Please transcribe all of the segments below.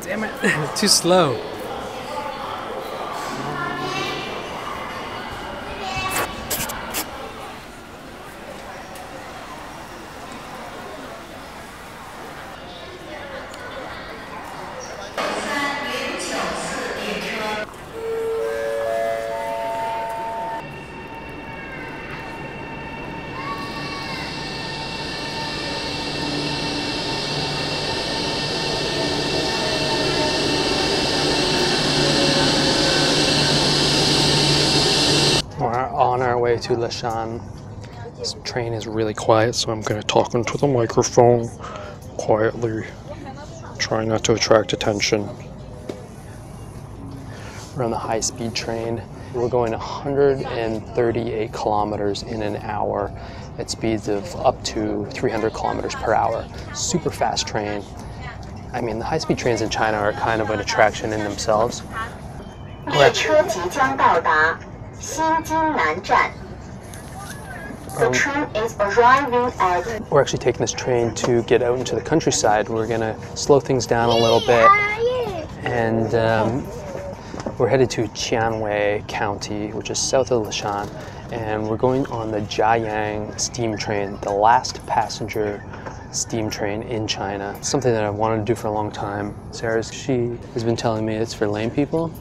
Damn it, too slow. We're on our way to Leshan. This train is really quiet, so I'm going to talk into the microphone quietly, trying not to attract attention. We're on the high-speed train. We're going 138 kilometers in an hour at speeds of up to 300 kilometers per hour. Super fast train. I mean, the high-speed trains in China are kind of an attraction in themselves. We're actually taking this train to get out into the countryside. We're gonna slow things down a little bit, and we're headed to Qianwei County, which is south of Leshan, and we're going on the Jiayang Steam Train, the last passenger steam train in China. It's something that I've wanted to do for a long time. She has been telling me it's for lame people,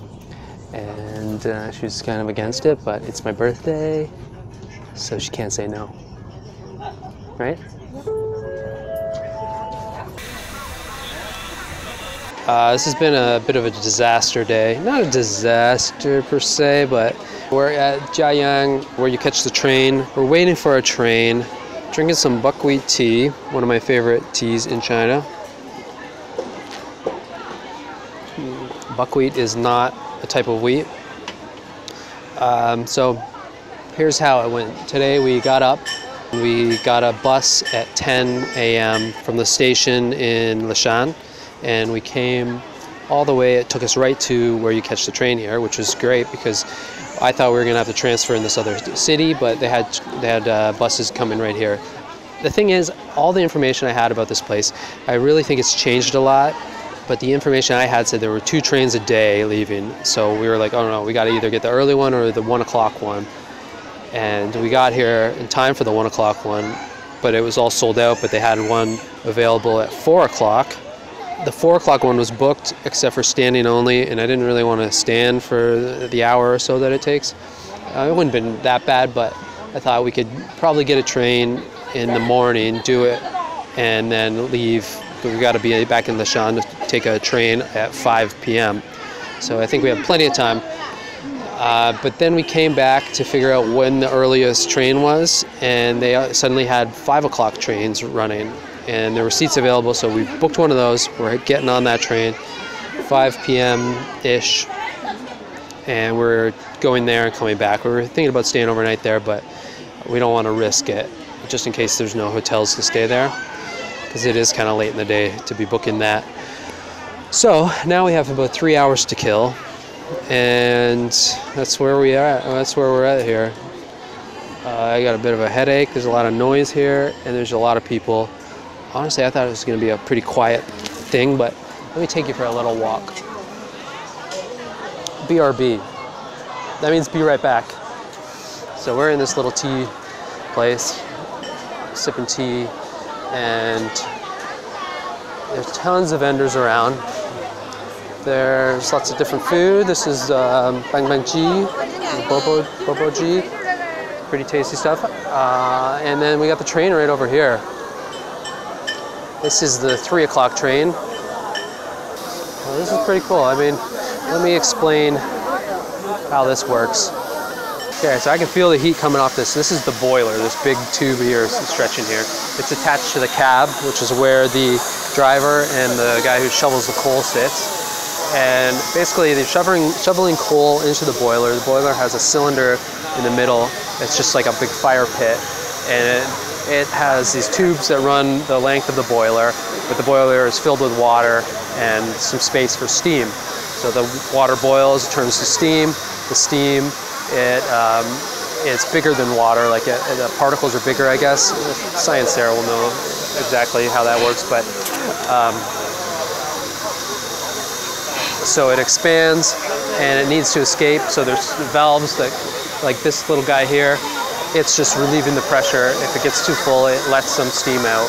and she's kind of against it, but it's my birthday, so she can't say no, right? This has been a bit of a disaster day. Not a disaster per se, but we're at Jianyang, where you catch the train. We're waiting for our train, drinking some buckwheat tea, one of my favorite teas in China. Buckwheat is not a type of wheat. So here's how it went. Today we got up, we got a bus at 10 a.m. from the station in Leshan, and we came all the way. It took us right to where you catch the train here, which was great because I thought we were gonna have to transfer in this other city, but they had buses coming right here. The thing is, all the information I had about this place, I really think it's changed a lot. But the information I had said there were 2 trains a day leaving. So we were like, oh no, we got to either get the early one or the 1 o'clock one. And we got here in time for the 1 o'clock one, but it was all sold out, but they had one available at 4 o'clock. The 4 o'clock one was booked except for standing only, and I didn't really want to stand for the hour or so that it takes. It wouldn't have been that bad, but I thought we could probably get a train in the morning, do it, and then leave. We got to be back in Leshan to take a train at 5 p.m. So I think we have plenty of time. But then we came back to figure out when the earliest train was, and they suddenly had 5 o'clock trains running, and there were seats available, so we booked one of those. We're getting on that train 5 p.m.-ish, and we're going there and coming back. We were thinking about staying overnight there, but we don't want to risk it, just in case there's no hotels to stay there, because it is kind of late in the day to be booking that. So now we have about 3 hours to kill, and that's where we are. That's where we're at here. I got a bit of a headache. There's a lot of noise here, and there's a lot of people. Honestly, I thought it was going to be a pretty quiet thing, but let me take you for a little walk. BRB. That means be right back. So we're in this little tea place, sipping tea, and there's tons of vendors around. There's lots of different food. This is bang bang ji, bobo ji, pretty tasty stuff. And then we got the train right over here. This is the 3 o'clock train. Well, this is pretty cool. I mean, let me explain how this works. Okay, so I can feel the heat coming off this. This is the boiler, this big tube here stretching here. It's attached to the cab, which is where the driver and the guy who shovels the coal sits. And basically they're shoveling coal into the boiler. The boiler has a cylinder in the middle. It's just like a big fire pit. And it has these tubes that run the length of the boiler, but the boiler is filled with water and some space for steam. So the water boils, it turns to steam. The steam, it's bigger than water, like the particles are bigger, I guess. Science there will know exactly how that works, but so it expands and it needs to escape. So there's valves that, like this little guy here, it's just relieving the pressure. If it gets too full, it lets some steam out.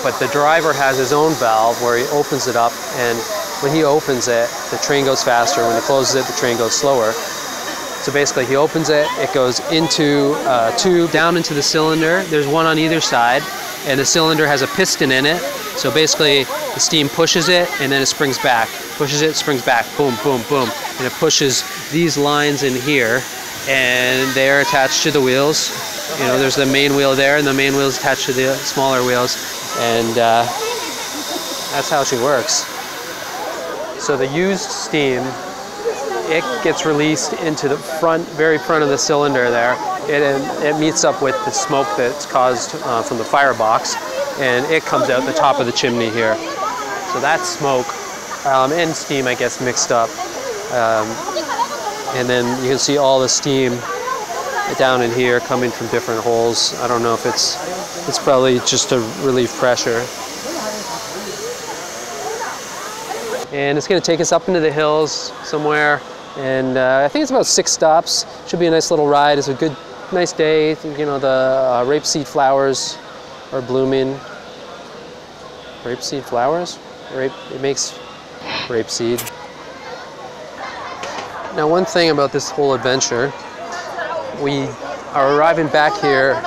But the driver has his own valve where he opens it up, and when he opens it, the train goes faster. When he closes it, the train goes slower. So basically he opens it, it goes into a tube down into the cylinder. There's one on either side, and the cylinder has a piston in it. So basically the steam pushes it and then it springs back. Pushes it, springs back, boom, boom, boom. And it pushes these lines in here, and they're attached to the wheels. You know, there's the main wheel there, and the main wheel is attached to the smaller wheels. And that's how she works. So the used steam, it gets released into the front, very front of the cylinder there. It meets up with the smoke that's caused from the firebox, and it comes out the top of the chimney here. So that's smoke and steam, I guess, mixed up. And then you can see all the steam down in here coming from different holes. I don't know if it's probably just to relieve pressure. And it's going to take us up into the hills somewhere. And I think it's about 6 stops. Should be a nice little ride. It's a good, nice day. You know, the rapeseed flowers are blooming. Rapeseed flowers? It makes rapeseed. Now, one thing about this whole adventure, we are arriving back here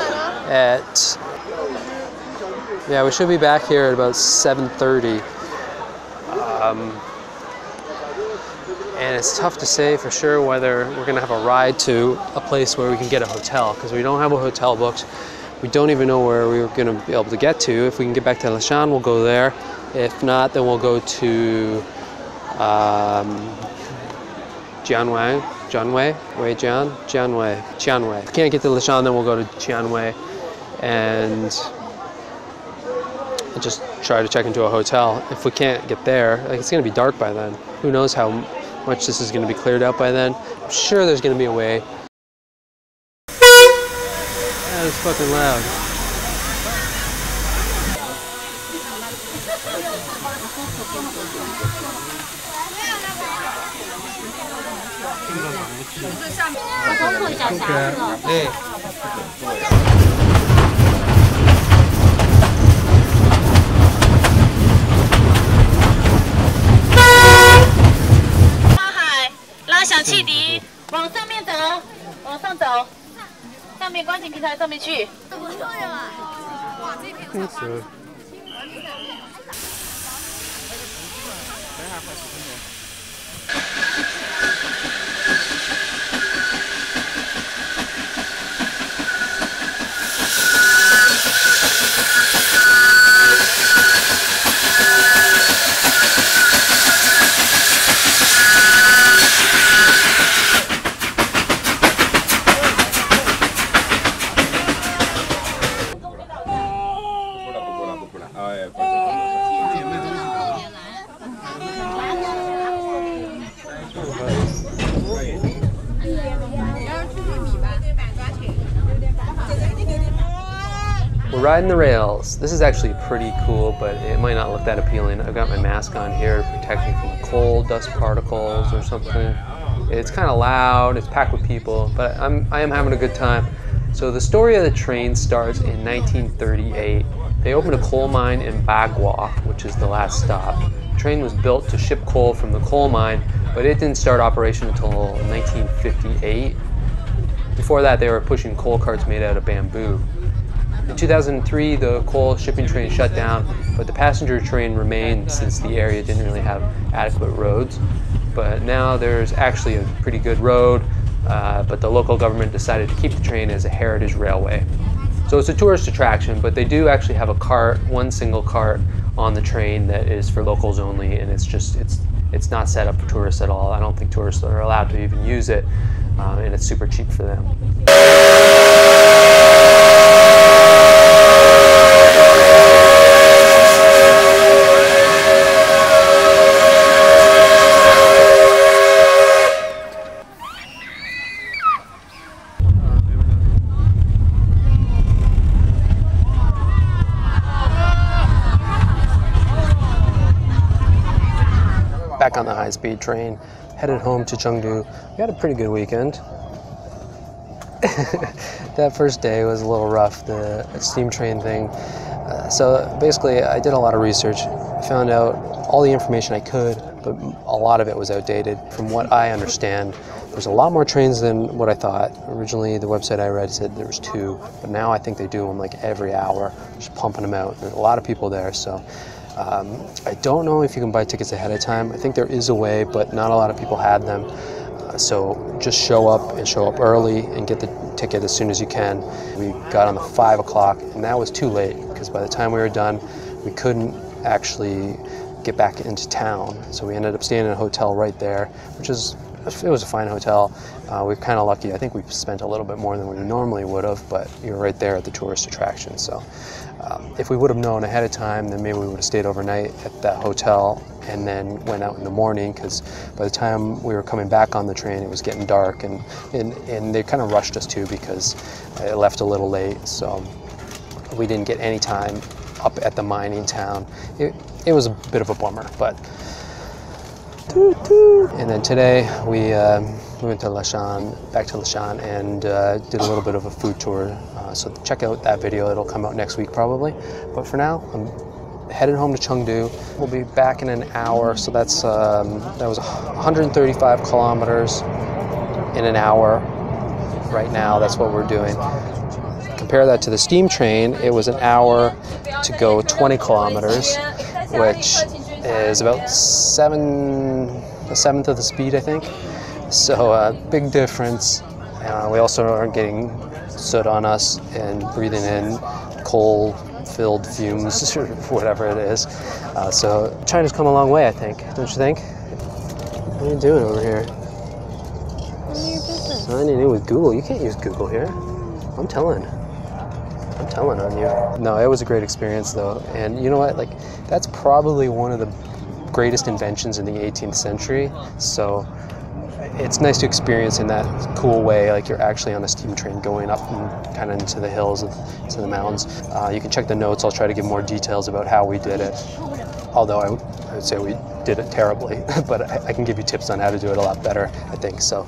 at, we should be back here at about 7:30. And it's tough to say for sure whether we're going to have a ride to a place where we can get a hotel, because we don't have a hotel booked. We don't even know where we're going to be able to get to. If we can get back to Leshan, we'll go there. If not, then we'll go to Jianwei. If we can't get to Leshan, then we'll go to Jianwei and just try to check into a hotel. If we can't get there, like, it's going to be dark by then. Who knows how much this is going to be cleared out by then. I'm sure there's going to be a way. That is fucking loud. We're riding the rails. This is actually pretty cool, but it might not look that appealing. I've got my mask on here to protect me from coal, dust particles, or something. It's kind of loud, it's packed with people, but I am having a good time. So the story of the train starts in 1938. They opened a coal mine in Baguo, which is the last stop. The train was built to ship coal from the coal mine, but it didn't start operation until 1958. Before that, they were pushing coal carts made out of bamboo. In 2003, the coal shipping train shut down, but the passenger train remained since the area didn't really have adequate roads. But now there's actually a pretty good road, but the local government decided to keep the train as a heritage railway. So it's a tourist attraction, but they do actually have a cart, one single cart on the train that is for locals only, and it's not set up for tourists at all. I don't think tourists are allowed to even use it, and it's super cheap for them. back on the high-speed train, headed home to Chengdu. We had a pretty good weekend. That first day was a little rough, the steam train thing. So basically, I did a lot of research, found out all the information I could, but a lot of it was outdated. From what I understand, there's a lot more trains than what I thought. Originally, the website I read said there was 2, but now I think they do them like every hour, just pumping them out. There's a lot of people there, so I don't know if you can buy tickets ahead of time. I think there is a way, but not a lot of people had them. So just show up early and get the ticket as soon as you can. We got on the 5 o'clock, and that was too late because by the time we were done, we couldn't actually get back into town. So we ended up staying in a hotel right there, it was a fine hotel. We're kind of lucky. I think we spent a little bit more than we normally would have, but you're right there at the tourist attraction. So if we would have known ahead of time, then maybe we would have stayed overnight at that hotel and then went out in the morning, because by the time we were coming back on the train, it was getting dark, and they kind of rushed us too because it left a little late. So we didn't get any time up at the mining town. It was a bit of a bummer, but. And then today we went to Leshan, back to Leshan, and did a little bit of a food tour. So check out that video. It'll come out next week probably. But for now, I'm headed home to Chengdu. We'll be back in an hour. So that was 135 kilometers in an hour. Right now, that's what we're doing. Compare that to the steam train. It was an hour to go 20 kilometers, which is about a seventh of the speed, I think. So big difference. We also aren't getting soot on us and breathing in coal-filled fumes or whatever it is. So China's come a long way, I think. Don't you think? What are you doing over here? Signing in with Google. You can't use Google here. I'm telling on you. No, it was a great experience though. And you know what? Like, that's probably one of the greatest inventions in the 18th century. So it's nice to experience in that cool way, like you're actually on a steam train going up and kind of into the hills, into the mountains. You can check the notes. I'll try to give more details about how we did it. Although I would say we did it terribly, but I can give you tips on how to do it a lot better, I think. So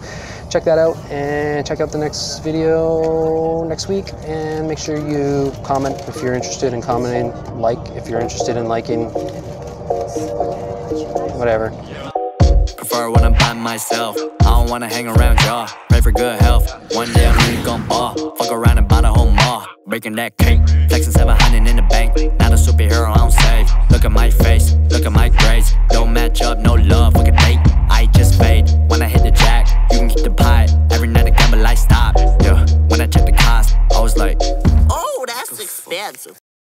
check that out, and check out the next video next week, and make sure you comment if you're interested in commenting, like if you're interested in liking, whatever. Prefer when I'm by myself. I don't wanna hang around y'all. Pray for good health. One day I'm really gon' ball. Fuck around and buy the whole mall. Breaking that cake. Flexing 700 in the bank. Not a superhero, I don't save. Look at my face.